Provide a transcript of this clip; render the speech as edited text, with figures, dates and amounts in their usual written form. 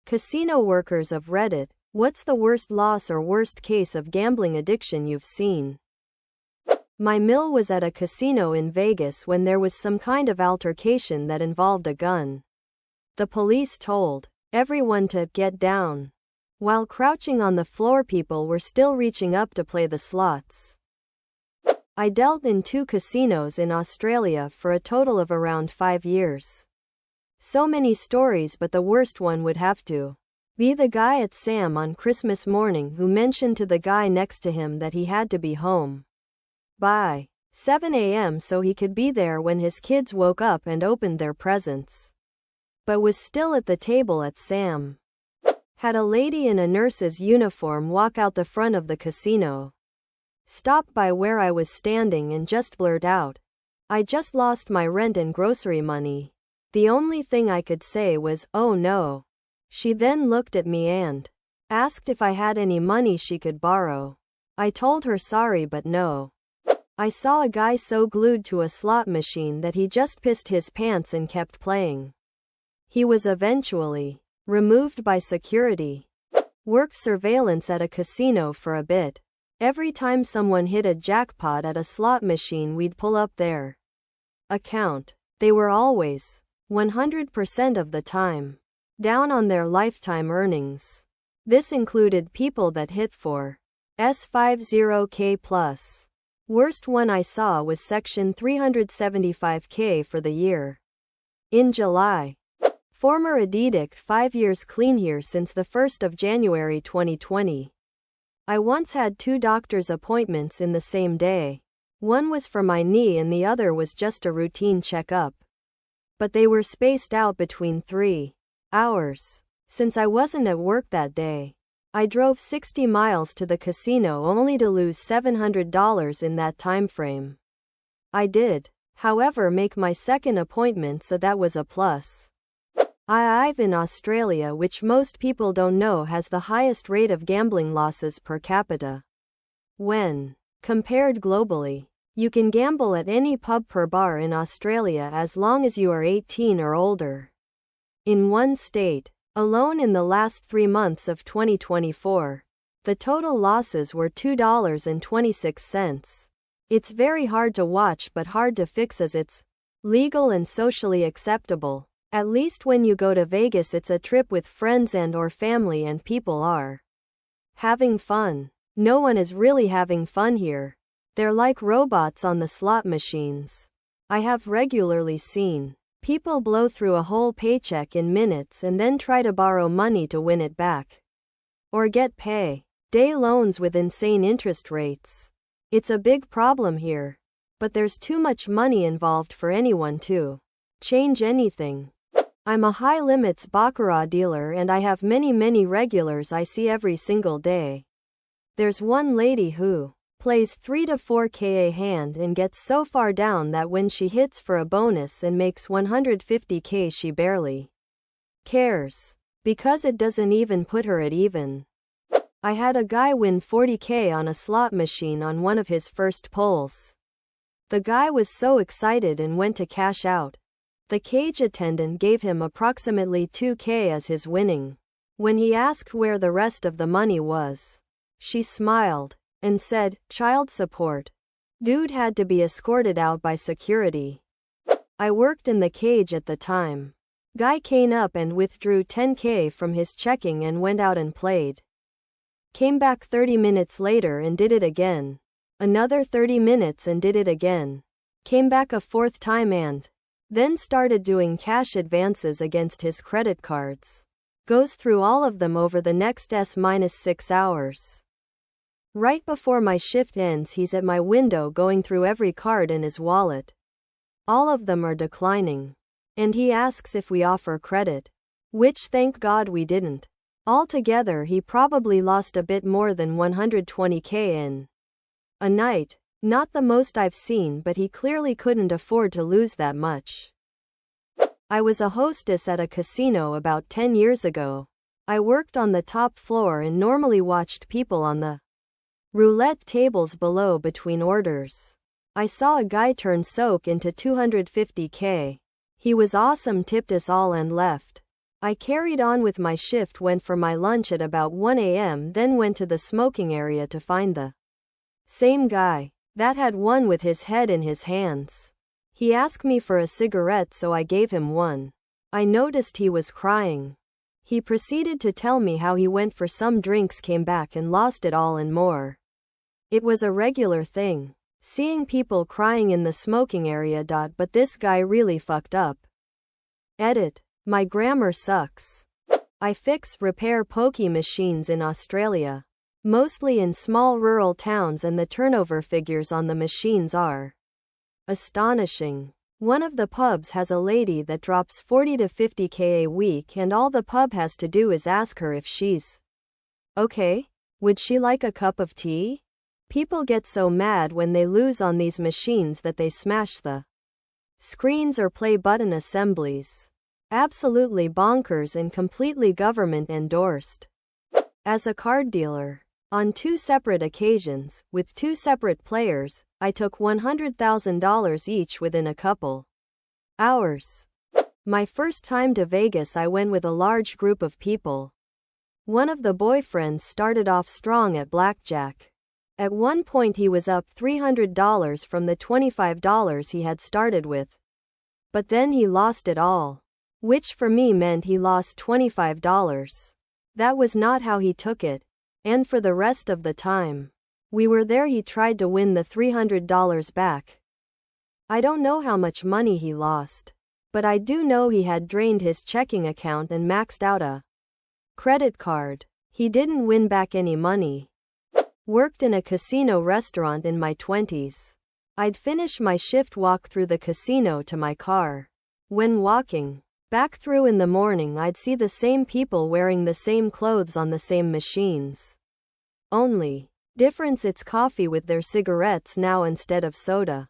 Casino workers of Reddit, what's the worst loss or worst case of gambling addiction you've seen? My mill was at a casino in Vegas when there was some kind of altercation that involved a gun. The police told everyone to get down. While crouching on the floor, people were still reaching up to play the slots. I dealt in 2 casinos in Australia for a total of around 5 years. So many stories, but the worst one would have to be the guy at Sam on Christmas morning who mentioned to the guy next to him that he had to be home by 7 a.m. so he could be there when his kids woke up and opened their presents, but was still at the table at Sam. Had a lady in a nurse's uniform walk out the front of the casino, stop by where I was standing and just blurt out, "I just lost my rent and grocery money." The only thing I could say was, "Oh no." She then looked at me and asked if I had any money she could borrow. I told her sorry but no. I saw a guy so glued to a slot machine that he just pissed his pants and kept playing. He was eventually removed by security. Worked surveillance at a casino for a bit. Every time someone hit a jackpot at a slot machine, we'd pull up their account. They were always 100% of the time down on their lifetime earnings. This included people that hit for S50K plus. Worst one I saw was section 375K for the year. In July. Former edict 5 years clean here since the 1st of January 2020. I once had 2 doctor's appointments in the same day. One was for my knee and the other was just a routine checkup. But they were spaced out between 3 hours. Since I wasn't at work that day, I drove 60 miles to the casino only to lose $700 in that time frame. I did, however, make my second appointment, so that was a plus. I've in Australia, which most people don't know, has the highest rate of gambling losses per capita. When compared globally, you can gamble at any pub per bar in Australia as long as you are 18 or older. In one state alone, in the last 3 months of 2024, the total losses were $2.26. It's very hard to watch but hard to fix, as it's legal and socially acceptable. At least when you go to Vegas, it's a trip with friends and or family and people are having fun. No one is really having fun here. They're like robots on the slot machines. I have regularly seen people blow through a whole paycheck in minutes and then try to borrow money to win it back. Or get pay-day loans with insane interest rates. It's a big problem here. But there's too much money involved for anyone to change anything. I'm a high-limits baccarat dealer and I have many regulars I see every single day. There's one lady who plays 3 to 4K a hand and gets so far down that when she hits for a bonus and makes 150K, she barely cares, because it doesn't even put her at even. I had a guy win 40K on a slot machine on one of his first pulls. The guy was so excited and went to cash out. The cage attendant gave him approximately 2K as his winning. When he asked where the rest of the money was, she smiled and said, "Child support." Dude had to be escorted out by security. I worked in the cage at the time. Guy came up and withdrew 10K from his checking and went out and played. Came back 30 minutes later and did it again. Another 30 minutes and did it again. Came back a 4th time and then started doing cash advances against his credit cards. Goes through all of them over the next S-6 hours. Right before my shift ends, he's at my window going through every card in his wallet. All of them are declining. And he asks if we offer credit, which thank God we didn't. Altogether, he probably lost a bit more than 120K in a night. Not the most I've seen, but he clearly couldn't afford to lose that much. I was a hostess at a casino about 10 years ago. I worked on the top floor and normally watched people on the roulette tables below between orders. I saw a guy turn soak into 250K. He was awesome, tipped us all and left. I carried on with my shift, went for my lunch at about 1 a.m., then went to the smoking area to find the same guy that had one with his head in his hands. He asked me for a cigarette, so I gave him one. I noticed he was crying. He proceeded to tell me how he went for some drinks, came back and lost it all and more. It was a regular thing, seeing people crying in the smoking area. But this guy really fucked up. Edit. My grammar sucks. I fix, repair pokey machines in Australia. Mostly in small rural towns, and the turnover figures on the machines are astonishing. One of the pubs has a lady that drops 40 to 50K a week, and all the pub has to do is ask her if she's okay. Would she like a cup of tea? People get so mad when they lose on these machines that they smash the screens or play button assemblies. Absolutely bonkers and completely government endorsed. As a card dealer, on 2 separate occasions, with 2 separate players, I took $100,000 each within a couple hours. My first time to Vegas, I went with a large group of people. One of the boyfriends started off strong at blackjack. At one point he was up $300 from the $25 he had started with. But then he lost it all. Which for me meant he lost $25. That was not how he took it. And for the rest of the time we were there, he tried to win the $300 back. I don't know how much money he lost, but I do know he had drained his checking account and maxed out a credit card. He didn't win back any money. Worked in a casino restaurant in my 20s. I'd finish my shift, walk through the casino to my car. When walking back through in the morning, I'd see the same people wearing the same clothes on the same machines. Only difference, it's coffee with their cigarettes now instead of soda.